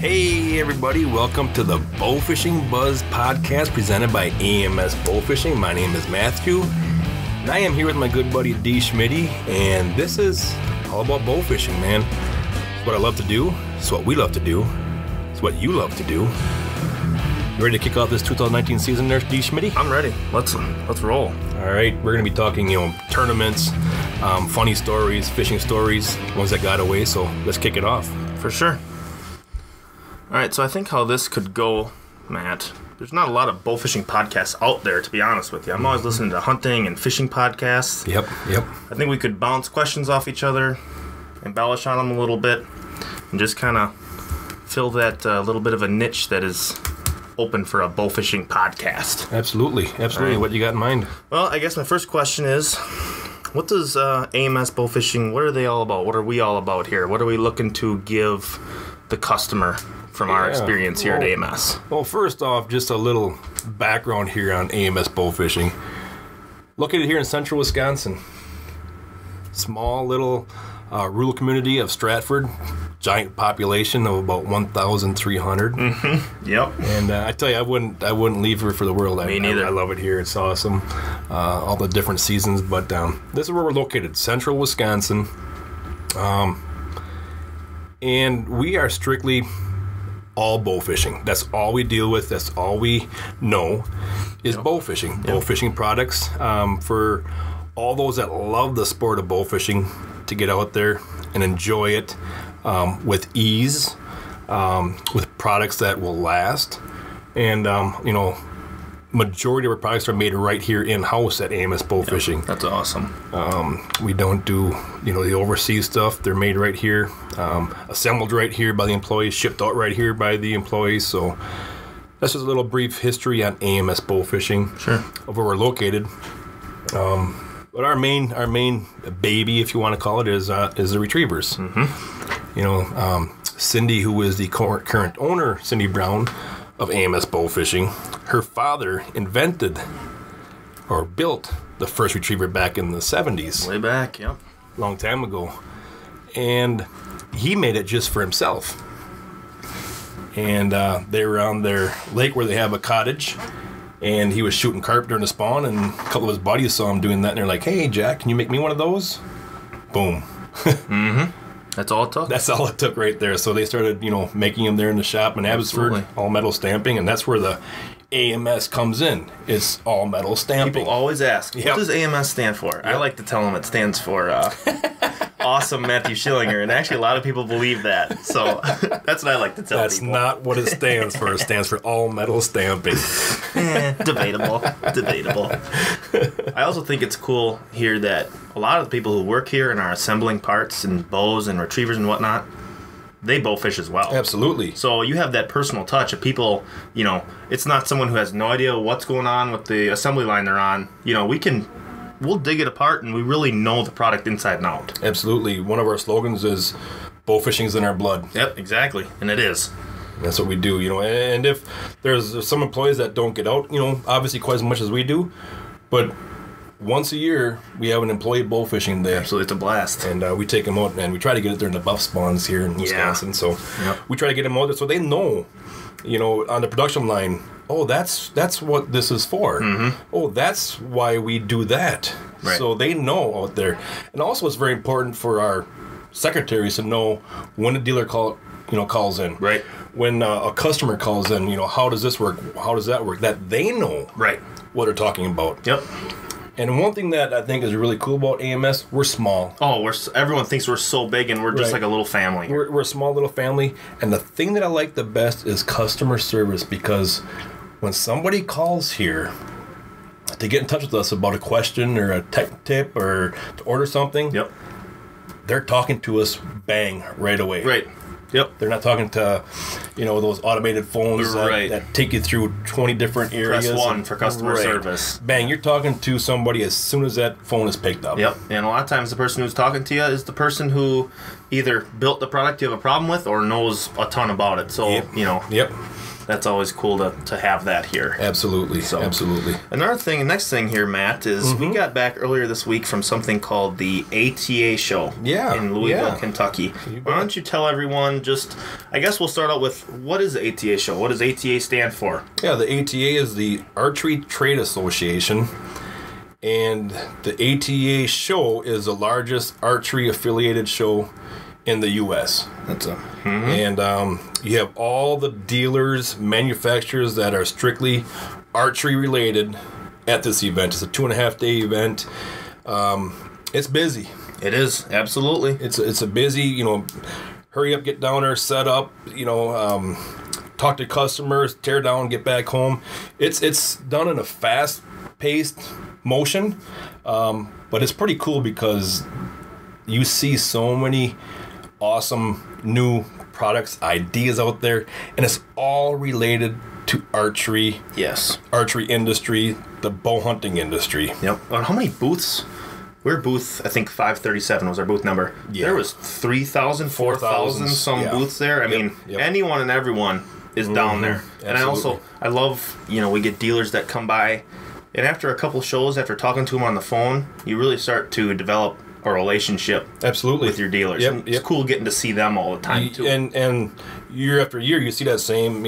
Hey everybody, welcome to the Bowfishing Buzz podcast presented by AMS Bowfishing. My name is Matthew, and I am here with my good buddy D. Schmitty, and this is all about bowfishing, man. It's what I love to do, it's what we love to do, it's what you love to do. You ready to kick off this 2019 season there, D. Schmitty? I'm ready. Let's roll. All right, we're going to be talking, tournaments, funny stories, fishing stories, ones that got away, so let's kick it off. For sure. All right, so I think how this could go, Matt, there's not a lot of bowfishing podcasts out there, to be honest with you. I'm always listening to hunting and fishing podcasts. Yep. I think we could bounce questions off each other, embellish on them a little bit, and just kind of fill that little bit of a niche that is open for a bowfishing podcast. Absolutely. Right. What you got in mind? Well, I guess my first question is, what does AMS Bowfishing, what are they all about? What are we all about here? What are we looking to give the customer from our experience here at AMS? Well, first off, just a little background here on AMS Bowfishing. Located here in central Wisconsin. Small little rural community of Stratford. Giant population of about 1,300. Mm-hmm. Yep. And I tell you, I wouldn't leave here for the world. Me neither. I love it here. It's awesome. All the different seasons. But this is where we're located, central Wisconsin. And we are strictly all bowfishing. That's all we deal with. That's all we know is bowfishing. Yep. Bowfishing products for all those that love the sport of bowfishing to get out there and enjoy it with ease, with products that will last. And, majority of our products are made right here in-house at AMS Bowfishing. Yep, that's awesome. We don't do, the overseas stuff. They're made right here, assembled right here by the employees, shipped out right here by the employees. So that's just a little brief history on AMS Bowfishing. Sure. Of where we're located. But our main baby, if you want to call it, is the retrievers. Mm-hmm. Cindy, who is the current owner, Cindy Brown, of AMS Bowfishing, her father invented or built the first retriever back in the 70s. Way back, yep. Long time ago. And he made it just for himself. And they were on their lake where they have a cottage, and he was shooting carp during the spawn, and a couple of his buddies saw him doing that, and they're like, "Hey, Jack, can you make me one of those?" Boom. Mm-hmm. That's all it took? That's all it took right there. So they started, making them there in the shop in Abbotsford, Absolutely. all metal stamping, and that's where the AMS comes in. It's all metal stamping. People always ask, Yep. what does AMS stand for? Yep. I like to tell them it stands for Awesome Matthew Schillinger, and actually a lot of people believe that. So that's what I like to tell That's people. not what it stands for. It stands for all metal stamping. Debatable. I also think it's cool here that a lot of the people who work here and are assembling parts and bows and retrievers and whatnot, they bowfish as well. Absolutely. So you have that personal touch of people, it's not someone who has no idea what's going on with the assembly line they're on. We'll dig it apart and we really know the product inside and out. Absolutely. One of our slogans is bowfishing's in our blood. Yep, exactly. And it is. That's what we do, And if there's some employees that don't get out, obviously quite as much as we do, but once a year we have an employee bowfishing day. Absolutely, it's a blast. And we take them out, and we try to get it during the buff spawns here in Wisconsin. Yeah. So we try to get them out there so they know, on the production line, oh, that's what this is for. Mm-hmm. Oh, that's why we do that. Right. So they know out there. And also it's very important for our secretaries to know when a dealer calls in. Right. When a customer calls in, how does this work? How does that work? That they know what they're talking about. Yep. And one thing that I think is really cool about AMS, we're small. Oh, everyone thinks we're so big and we're just like a little family. We're a small little family. And the thing that I like the best is customer service, because when somebody calls here to get in touch with us about a question or a tech tip or to order something, they're talking to us bang right away. Right. Yep. They're not talking to, those automated phones that take you through 20 different areas. Press 1 for customer service. Bang, you're talking to somebody as soon as that phone is picked up. Yep. And a lot of times the person who's talking to you is the person who either built the product you have a problem with or knows a ton about it. So, Yep. that's always cool to have that here. Absolutely. Absolutely. Next thing here, Matt, is we got back earlier this week from something called the ATA show in Louisville, Kentucky. Why don't you tell everyone I guess we'll start out with what is the ATA show? What does ATA stand for? Yeah, the ATA is the Archery Trade Association, and the ATA show is the largest archery affiliated show in the U.S. That's a And you have all the dealers, manufacturers that are strictly archery related at this event. It's a 2.5-day event. It's busy. It is, absolutely. It's a busy, hurry up, get down there, set up, talk to customers, tear down, get back home. It's done in a fast-paced motion, but it's pretty cool because you see so many awesome new products, ideas out there, and it's all related to archery. Yes. Archery industry, the bow hunting industry. Yep. How many booths? We're booth, I think 537 was our booth number. Yeah. There was 3,000, 4,000 some yeah. booths there. I mean, anyone and everyone is down there. And I love, we get dealers that come by, and after a couple shows, after talking to them on the phone, you really start to develop a relationship with your dealers. Yep. It's cool getting to see them all the time, too. And year after year, you see that same,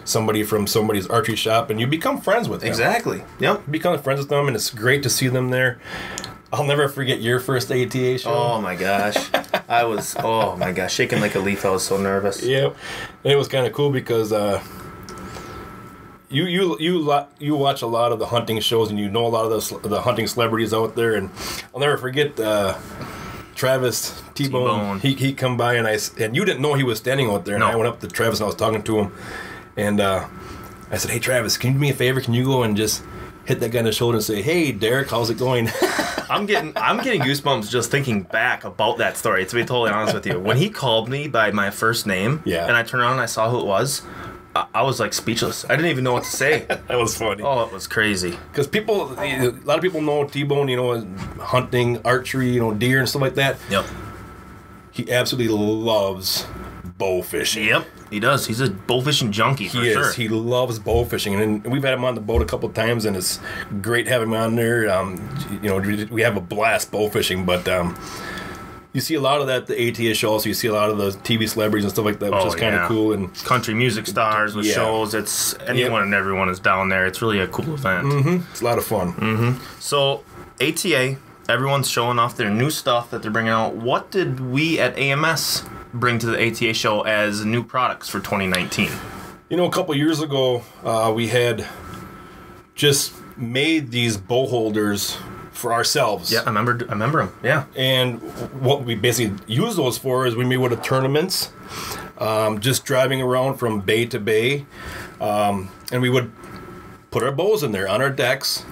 somebody from somebody's archery shop, and you become friends with them. Exactly. Yep. You become friends with them, and it's great to see them there. I'll never forget your first ATA show. Oh, my gosh. I was, shaking like a leaf. I was so nervous. Yep. And it was kind of cool because you watch a lot of the hunting shows, and you know a lot of the hunting celebrities out there, and I'll never forget Travis T-Bone. He come by, and you didn't know he was standing out there, and I went up to Travis and I was talking to him, and I said, "Hey Travis, can you do me a favor? Can you go and just hit that guy in the shoulder and say, 'Hey Derek, how's it going?'" I'm getting goosebumps just thinking back about that story, to be totally honest with you. When he called me by my first name, and I turned around and I saw who it was, I was like speechless. I didn't even know what to say. That was funny. Oh, it was crazy. Because a lot of people know T-Bone, hunting, archery, deer and stuff like that. Yep. He absolutely loves bow fishing. Yep, he does. He's a bow fishing junkie for sure. He loves bow fishing, and we've had him on the boat a couple of times, and it's great having him on there. We have a blast bow fishing, but you see a lot of that at the ATA show. Also, you see a lot of the TV celebrities and stuff like that, which is kind of cool. And country music stars with shows. It's anyone and everyone is down there. It's really a cool event. It's a lot of fun. So ATA, everyone's showing off their new stuff that they're bringing out. What did we at AMS bring to the ATA show as new products for 2019? A couple years ago, we had just made these bow holders for ourselves. Yeah, I remember them. Yeah. And what we basically use those for is when we go to tournaments, just driving around from bay to bay, and we would put our bows in there on our decks,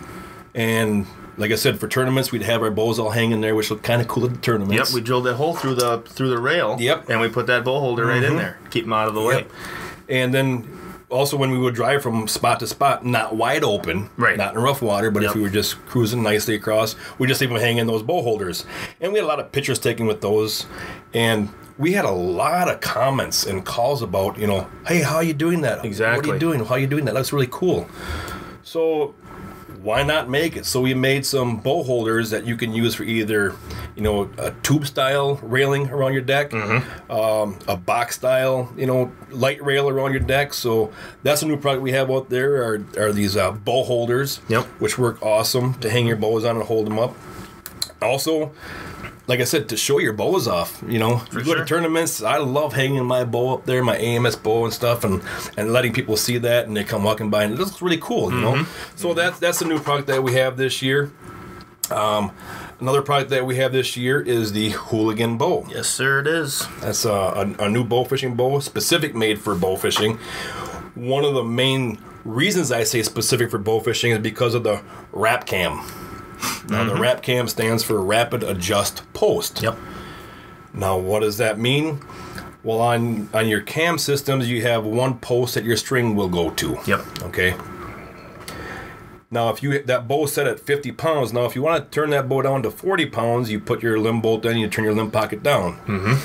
and like I said, for tournaments, we'd have our bows all hanging there, which looked kind of cool at the tournaments. Yep, we drilled that hole through the rail. Yep. And we put that bow holder right in there, keep them out of the way. And then also when we would drive from spot to spot, not wide open, not in rough water, but if we were just cruising nicely across, we just leave them hanging in those bow holders. And we had a lot of pictures taken with those, and we had a lot of comments and calls about, hey, how are you doing that? Exactly. What are you doing? How are you doing that? That's really cool. So why not make it? So we made some bow holders that you can use for either, a tube style railing around your deck, a box style, light rail around your deck. So that's a new product we have out there are these bow holders, which work awesome to hang your bows on and hold them up. Also, like I said, to show your bows off, you go to tournaments. I love hanging my bow up there, my AMS bow and stuff, and letting people see that, and they come walking by, and it looks really cool, So that's the new product that we have this year. Another product that we have this year is the Hooligan Boat. Yes, sir, it is. That's a new bow fishing bow, specific made for bow fishing. One of the main reasons I say specific for bow fishing is because of the wrap cam. Now, the wrap cam stands for Rapid Adjust Post. Yep. Now, what does that mean? Well, on your cam systems, you have one post that your string will go to. Yep. Okay. Now, that bow is set at 50 pounds. Now, if you want to turn that bow down to 40 pounds, you put your limb bolt in, you turn your limb pocket down.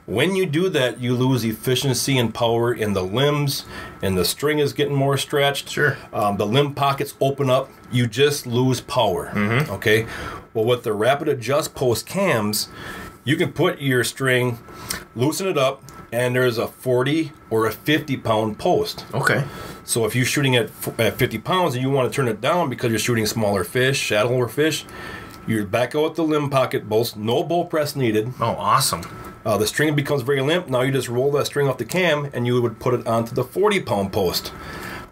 When you do that, you lose efficiency and power in the limbs, and the string is getting more stretched. Sure. The limb pockets open up. You just lose power. Okay. Well, with the Rapid Adjust Post cams, you can put your string, loosen it up, and there's a 40 or a 50-pound post. Okay. So if you're shooting at 50 pounds and you want to turn it down because you're shooting smaller fish, shallower fish, you back out the limb pocket bolts, no bow press needed. Oh, awesome. The string becomes very limp. Now you just roll that string off the cam and you would put it onto the 40-pound post.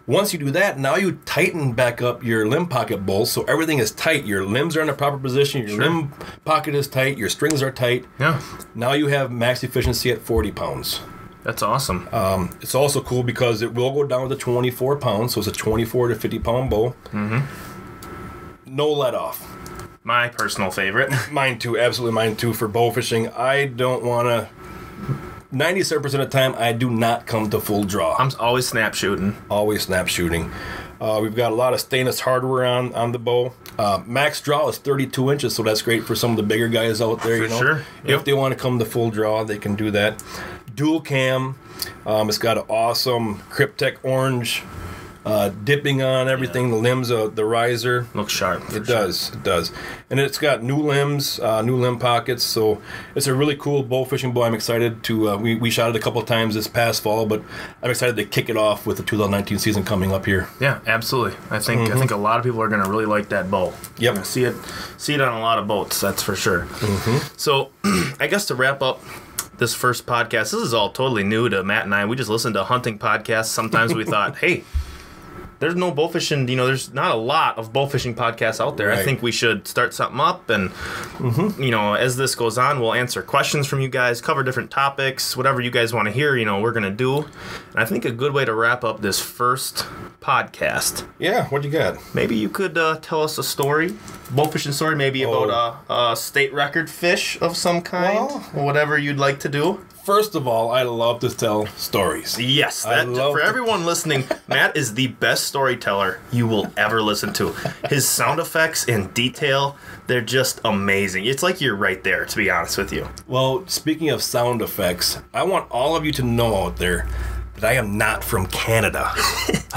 Once you do that, now you tighten back up your limb pocket bolts so everything is tight. Your limbs are in the proper position. Your limb pocket is tight. Your strings are tight. Yeah. Now you have max efficiency at 40 pounds. That's awesome. It's also cool because it will go down to 24 pounds, so it's a 24 to 50-pound bow. Mm-hmm. No let off. My personal favorite. Mine too, absolutely mine too for bow fishing. I don't want to... 97% of the time, I do not come to full draw. I'm always snap shooting. Always snap shooting. We've got a lot of stainless hardware on the bow. Max draw is 32 inches, so that's great for some of the bigger guys out there. For sure. Yep. If they want to come to full draw, they can do that. Dual cam. It's got an awesome Cryptek orange dipping on everything. The limbs, the riser. Looks sharp. It does. And it's got new limbs, new limb pockets. So it's a really cool bow fishing bow. I'm excited to. We shot it a couple of times this past fall, but I'm excited to kick it off with the 2019 season coming up here. Yeah, absolutely. I think a lot of people are going to really like that bow. Yep. See it on a lot of boats. That's for sure. Mm-hmm. So, I guess to wrap up this first podcast, this is all totally new to Matt and I. We just listened to hunting podcasts. Sometimes we thought, hey, there's no bow fishing, there's not a lot of bow fishing podcasts out there. Right. I think we should start something up, and as this goes on, we'll answer questions from you guys, cover different topics, whatever you guys want to hear, we're going to do. And I think a good way to wrap up this first podcast. Yeah, what you got? Maybe you could tell us a story, bow fishing story, maybe about a state record fish of some kind, whatever you'd like to do. First of all, I love to tell stories. Yes, for everyone listening, Matt is the best storyteller you will ever listen to. His sound effects and detail, they're just amazing. It's like you're right there, to be honest with you. Well, speaking of sound effects, I want all of you to know out there that I am not from Canada.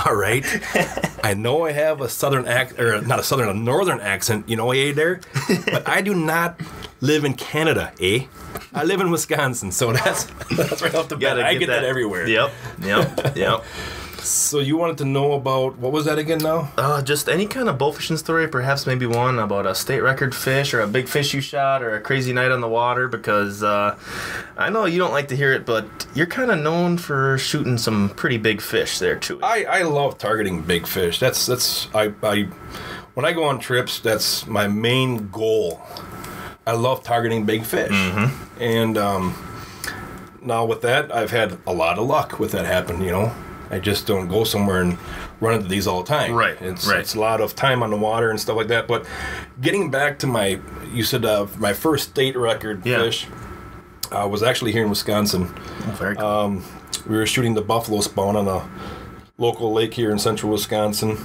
All right? I know I have a southern a northern accent, there, but I do not live in Canada, eh? I live in Wisconsin, so that's right off the bat. I get that everywhere. Yep. So you wanted to know about, what was that again now? Just any kind of bow fishing story, perhaps maybe one about a state record fish or a big fish you shot or a crazy night on the water, because I know you don't like to hear it, but you're kind of known for shooting some pretty big fish there too. I love targeting big fish. When I go on trips, that's my main goal. I love targeting big fish. Mm-hmm. And now with that, I've had a lot of luck with that happen, I just don't go somewhere and run into these all the time. Right. It's a lot of time on the water and stuff like that. But getting back to my my first state record fish was actually here in Wisconsin. Oh, very cool. We were shooting the buffalo spawn on a local lake here in central Wisconsin.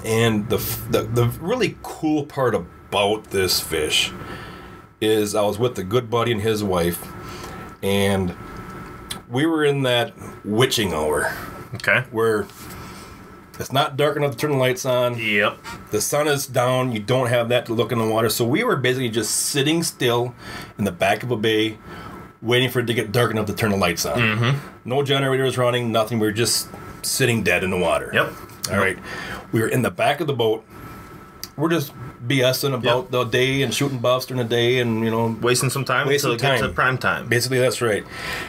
And the really cool part about this fish is I was with a good buddy and his wife, and we were in that witching hour. Okay. Where it's not dark enough to turn the lights on. Yep. The sun is down. You don't have that to look in the water. So we were basically just sitting still in the back of a bay, waiting for it to get dark enough to turn the lights on. Mm-hmm. No generators running, nothing. We were just sitting dead in the water. Yep. All right. We were in the back of the boat. We're just BSing about the day and shooting buffs during the day and, wasting some time until it gets to prime time. Basically, that's right.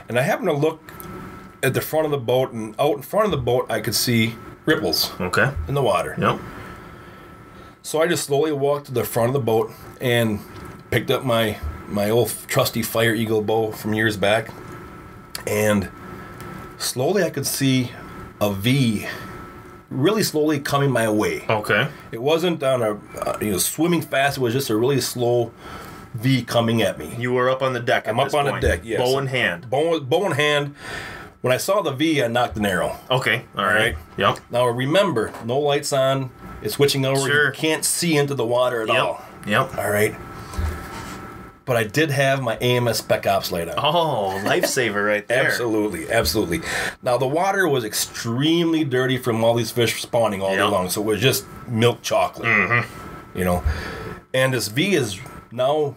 And I happened to look at the front of the boat, and out in front of the boat, I could see ripples in the water. Yep. So I just slowly walked to the front of the boat and picked up my old trusty Fire Eagle bow from years back, and slowly I could see a V really slowly coming my way. Okay. It wasn't on a swimming fast. It was just a really slow V coming at me. You were up on the deck. I'm up on the deck. Yes. Bow in hand. Bow in hand. When I saw the V, I knocked an arrow. Okay. All right. Yep. Now remember, no lights on. It's switching over. Sure. You can't see into the water at all. Yep. All right. But I did have my AMS Spec Ops light on. Oh, lifesaver right there. Absolutely. Now, the water was extremely dirty from all these fish spawning all day long, so it was just milk chocolate. Mm-hmm. And this V is now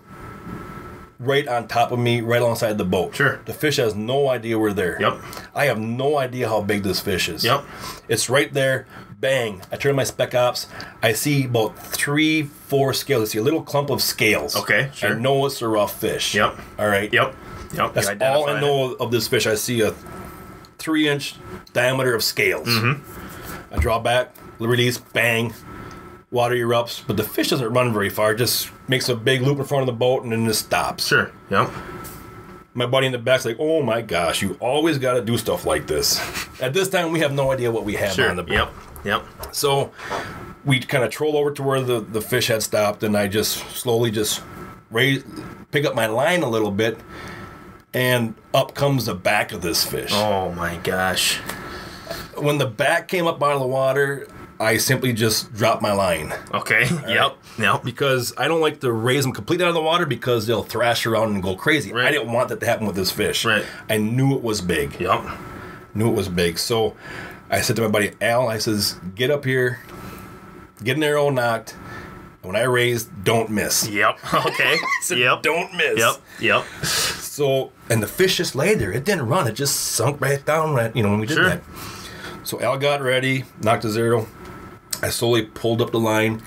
right on top of me, right alongside the boat. Sure. The fish has no idea we're there. Yep. I have no idea how big this fish is. Yep. It's right there. Bang. I turn my spec ops. I see about 3-4 scales. I see a little clump of scales. Okay, sure. I know it's a rough fish. Yep. All right. Yep. That's all I know of this fish. I see a 3-inch diameter of scales. I draw back, release, bang, water erupts, but the fish doesn't run very far. It just makes a big loop in front of the boat and then just stops. Sure. Yep. My buddy in the back's like, oh my gosh, you always got to do stuff like this. At this time, we have no idea what we have on the boat. Yep. So we kind of troll over to where the fish had stopped, and I just slowly just pick up my line a little bit, and up comes the back of this fish. Oh my gosh. When the back came up out of the water, I simply just dropped my line. Okay. Yep. Because I don't like to raise them completely out of the water because they'll thrash around and go crazy. Right. I didn't want that to happen with this fish. Right. I knew it was big. Yep. Knew it was big. So I said to my buddy Al, I says, get up here, get an arrow knocked. When I raise, don't miss. Yep. Okay. Yep. Don't miss. Yep. So, and the fish just lay there. It didn't run. It just sunk right down when we did that. So Al got ready, knocked his arrow. I slowly pulled up the line,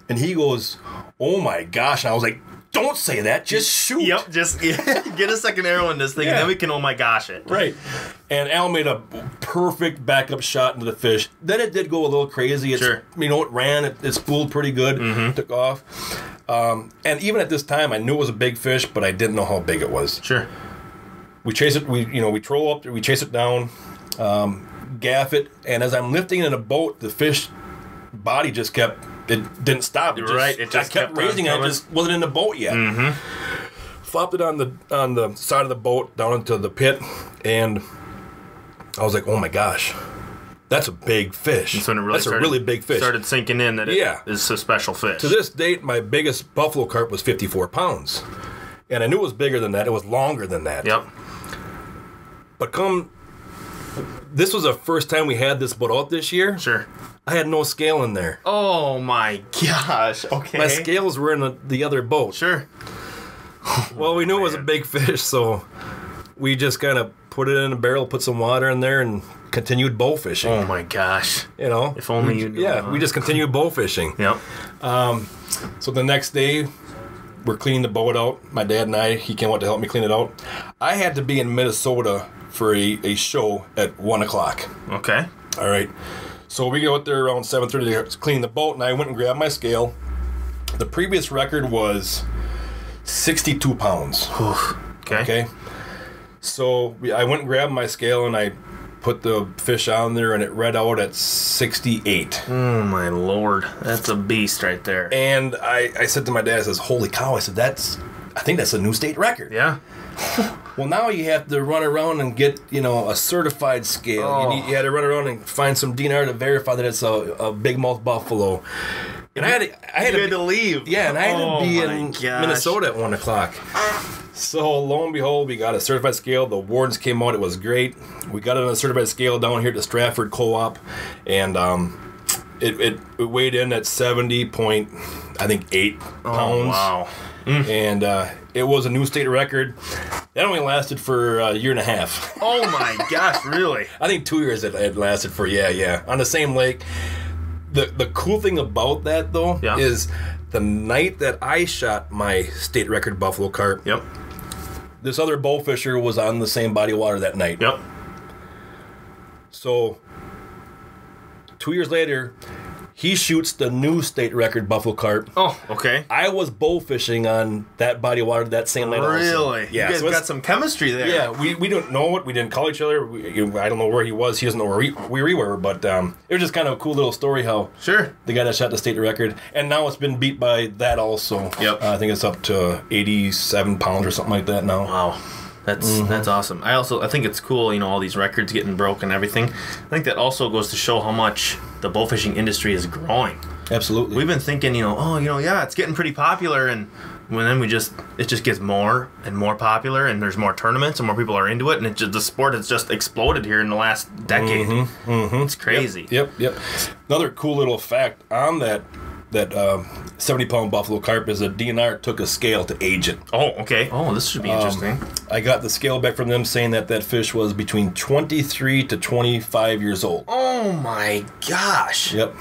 and he goes, oh my gosh. And I was like, don't say that. Just shoot. Yep. Just get a second arrow in this thing, and then we can oh my gosh it. Right. And Al made a perfect backup shot into the fish. Then it did go a little crazy. It ran. It spooled pretty good. Took off. And even at this time, I knew it was a big fish, but I didn't know how big it was. Sure. We chase it. We troll up. We chase it down. Gaff it. And as I'm lifting in a boat, the fish body just kept. It didn't stop. It just kept raising. I just wasn't in the boat yet. Flopped it on the side of the boat down into the pit, and I was like, "Oh my gosh, that's a big fish! That's when it really that's a really big fish." Started sinking in that it is a special fish. To this date, my biggest buffalo carp was 54 pounds, and I knew it was bigger than that. It was longer than that. Yep. But this was the first time we had this boat out this year. Sure. I had no scale in there. Oh my gosh. Okay. My scales were in the other boat. Sure. Well, we knew it was a big fish, so we just kind of put it in a barrel, put some water in there, and continued bow fishing. Oh my gosh. If only you knew. Yeah, we just continued bow fishing. Yep. So the next day, we're cleaning the boat out. My dad and he came out to help me clean it out. I had to be in Minnesota for a show at 1 o'clock. Okay. All right. So we go out there around 7:30 to clean the boat, and I went and grabbed my scale. The previous record was 62 pounds. Okay. So I went and grabbed my scale, and I put the fish on there, and it read out at 68. Oh, my Lord. That's a beast right there. And I said to my dad, I says, holy cow. I said, I think that's a new state record. Yeah. Well, now you have to run around and get, a certified scale. Oh. You had to run around and find some DNR to verify that it's a big mouth buffalo. And I had to leave. Yeah, and I had to be in Minnesota at 1 o'clock. So lo and behold, we got a certified scale. The wardens came out. It was great. We got it on a certified scale down here at the Stratford Co-op, and it weighed in at 70.8 pounds. Oh, wow. And it was a new state record. That only lasted for a year and a half. Oh my gosh, really? I think 2 years it lasted for, yeah. On the same lake. The cool thing about that, though, is the night that I shot my state record buffalo carp, this other bow fisher was on the same body of water that night. Yep. So 2 years later, he shoots the new state record buffalo carp. Oh, okay. I was bow fishing on that body of water that same night. Really? Also. Yeah. You guys got some chemistry there. Yeah, we don't know it. We didn't call each other. I don't know where he was. He doesn't know where we were. But it was just kind of a cool little story how the guy that shot the state record, and now it's been beat by that also. Yep. I think it's up to 87 pounds or something like that now. Wow. That's awesome. I think it's cool, all these records getting broke and everything. I think that also goes to show how much the bowfishing industry is growing. Absolutely. We've been thinking, it's getting pretty popular, and then it just gets more and more popular, and there's more tournaments and more people are into it, and the sport has just exploded here in the last decade. It's crazy. Yep. Another cool little fact on that 70-pound buffalo carp is a DNR took a scale to age it. Oh, okay. Oh, this should be interesting. I got the scale back from them saying that fish was between 23 to 25 years old. Oh my gosh. Yep.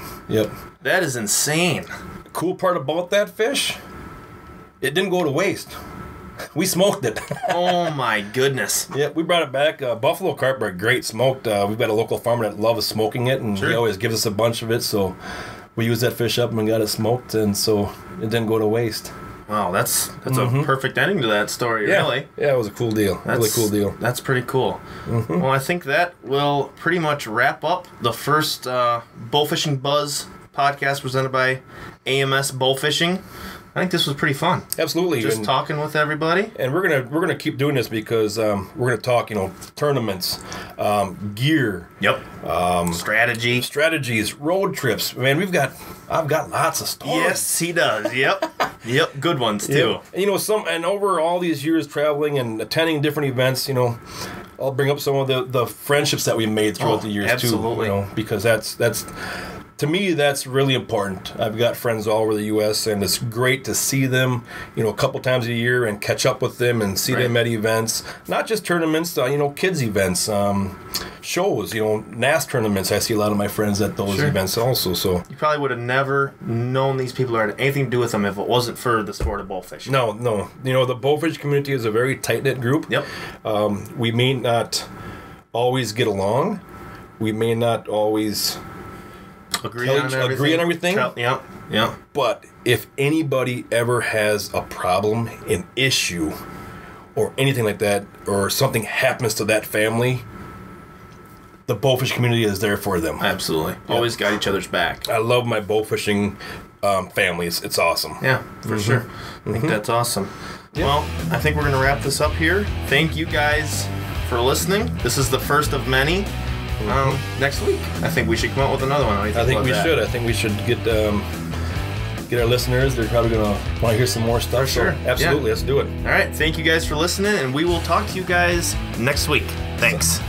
That is insane. Cool part about that fish, it didn't go to waste. We smoked it. Oh my goodness. Yeah, we brought it back. Buffalo carp are great smoked. We've got a local farmer that loves smoking it, and he always gives us a bunch of it, so we used that fish up and got it smoked, and so it didn't go to waste. Wow, that's a perfect ending to that story, really. Yeah, it was a cool deal. Really cool deal. That's pretty cool. Well, I think that will pretty much wrap up the first Bowfishing Buzz podcast presented by AMS Bowfishing. I think this was pretty fun. Absolutely, just talking with everybody. And we're gonna keep doing this because we're gonna talk, tournaments, gear. Yep. Strategies, road trips. Man, I've got lots of stories. Yes, he does. Yep. Yep. Good ones too. Yeah. And over all these years traveling and attending different events, I'll bring up some of the friendships that we made throughout the years absolutely. Too. Because that's. To me, that's really important. I've got friends all over the U.S., and it's great to see them, a couple times a year and catch up with them and see them at events. Not just tournaments, kids events, shows, NAS tournaments. I see a lot of my friends at those events also. So you probably would have never known these people or had anything to do with them if it wasn't for the sport of bowfishing. No. The bowfish community is a very tight-knit group. Yep. We may not always get along. We may not always agree on everything. Yeah. But if anybody ever has a problem, an issue, or anything like that, or something happens to that family, the bowfish community is there for them. Absolutely. Yep. Always got each other's back. I love my bowfishing families. It's awesome. Yeah, for sure. I think that's awesome. Yep. Well, I think we're going to wrap this up here. Thank you guys for listening. This is the first of many. Next week, I think we should come out with another one. I think we should. I think we should get our listeners. They're probably going to want to hear some more stuff. For sure. So absolutely. Let's do it. All right. Thank you guys for listening, and we will talk to you guys next week. Thanks.